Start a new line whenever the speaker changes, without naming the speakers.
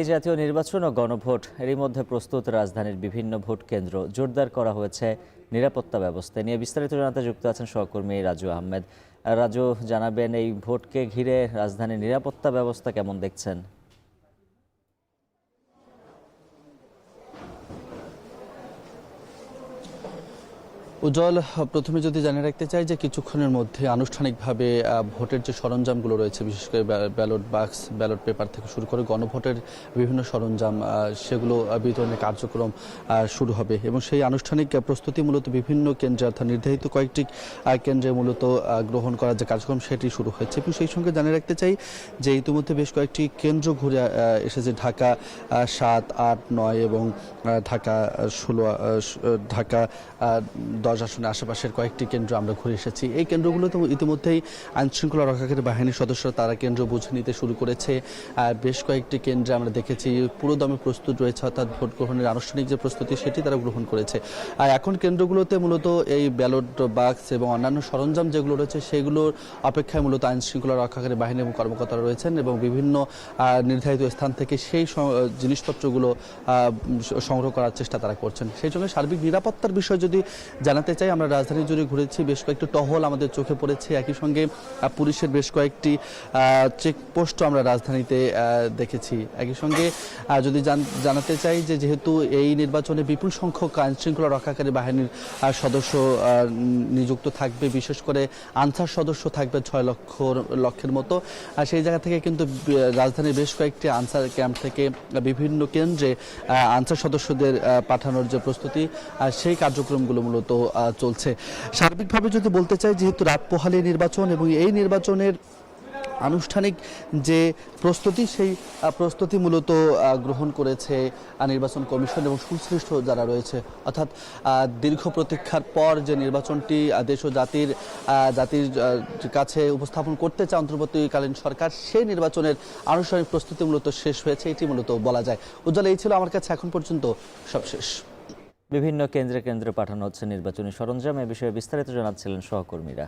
এই জাতীয় নির্বাচন ও গণভোট এরই মধ্যে প্রস্তুত রাজধানীর বিভিন্ন ভোট কেন্দ্র জোরদার করা হয়েছে নিরাপত্তা ব্যবস্থা নিয়ে। বিস্তারিত জানাতে যুক্ত আছেন সহকর্মী রাজু আহমেদ। রাজু, জানাবেন এই ভোটকে ঘিরে রাজধানীর নিরাপত্তা ব্যবস্থা কেমন দেখছেন?
উজ্জ্বল, প্রথমে যদি জানিয়ে রাখতে চাই যে কিছুক্ষণের মধ্যে আনুষ্ঠানিকভাবে ভোটের যে সরঞ্জামগুলো রয়েছে, বিশেষ করে ব্যালট বাক্স, ব্যালট পেপার থেকে শুরু করে গণভোটের বিভিন্ন সরঞ্জাম, সেগুলো বিতরণের কার্যক্রম শুরু হবে এবং সেই আনুষ্ঠানিক প্রস্তুতি মূলত বিভিন্ন কেন্দ্রে, অর্থাৎ নির্ধারিত কয়েকটি কেন্দ্রে মূলত গ্রহণ করার যে কার্যক্রম সেটি শুরু হয়েছে। এবং সেই সঙ্গে জানিয়ে রাখতে চাই যে ইতিমধ্যে বেশ কয়েকটি কেন্দ্র ঘুরে এসেছে, ঢাকা 7, 8, 9 এবং ঢাকা 16, ঢাকা 10 আসনের আশেপাশের কয়েকটি কেন্দ্র আমরা ঘুরে এসেছি। এই কেন্দ্রগুলোতে ইতিমধ্যেই আইনশৃঙ্খলা রক্ষাকারী বাহিনীর সদস্যরা তারা কেন্দ্র বুঝে নিতে শুরু করেছে। বেশ কয়েকটি কেন্দ্রে আমরা দেখেছি পুরোদমে প্রস্তুত রয়েছে, অর্থাৎ ভোট গ্রহণের আনুষ্ঠানিক যে প্রস্তুতি সেটি তারা গ্রহণ করেছে। আর এখন কেন্দ্রগুলোতে মূলত এই ব্যালট বাক্স এবং অন্যান্য সরঞ্জাম যেগুলো রয়েছে সেগুলোর অপেক্ষায় মূলত আইনশৃঙ্খলা রক্ষাকারী বাহিনী এবং কর্মকর্তারা রয়েছেন এবং বিভিন্ন নির্ধারিত স্থান থেকে সেই জিনিসপত্রগুলো সংগ্রহ করার চেষ্টা তারা করছেন। সেই সঙ্গে সার্বিক নিরাপত্তার বিষয় যদি জানাতে চাই, আমরা রাজধানী জুড়ে ঘুরেছি, বেশ কয়েকটি টহল আমাদের চোখে পড়েছে। একই সঙ্গে পুলিশের বেশ কয়েকটি চেকপোস্টও আমরা রাজধানীতে দেখেছি। একই সঙ্গে যদি জানাতে চাই যে যেহেতু এই নির্বাচনে বিপুল সংখ্যক আইনশৃঙ্খলা রক্ষাকারী বাহিনীর সদস্য নিযুক্ত থাকবে, বিশেষ করে আনসার সদস্য থাকবে 6 লক্ষের মতো, সেই জায়গা থেকে কিন্তু রাজধানীর বেশ কয়েকটি আনসার ক্যাম্প থেকে বিভিন্ন কেন্দ্রে আনসার সদস্যদের পাঠানোর যে প্রস্তুতি সেই কার্যক্রমগুলো মূলত চলছে। সার্বিকভাবে যদি বলতে চাই, যেহেতু রাত পোহালে নির্বাচন এবং এই নির্বাচনের আনুষ্ঠানিক যে প্রস্তুতি, সেই প্রস্তুতি মূলত গ্রহণ করেছে নির্বাচন কমিশন এবং সংশ্লিষ্ট যারা রয়েছে, অর্থাৎ দীর্ঘ প্রতীক্ষার পর যে নির্বাচনটি দেশ ও জাতির কাছে উপস্থাপন করতে চায় অন্তর্বর্তীকালীন সরকার, সেই নির্বাচনের আনুষ্ঠানিক প্রস্তুতি মূলত শেষ হয়েছে, এটি মূলত বলা যায়। উজ্জ্বল, এই ছিল আমার কাছে এখন পর্যন্ত সবশেষ।
বিভিন্ন কেন্দ্রে কেন্দ্রে পাঠানো হচ্ছে নির্বাচনী সরঞ্জাম, এ বিষয়ে বিস্তারিত জানাচ্ছিলেন সহকর্মীরা।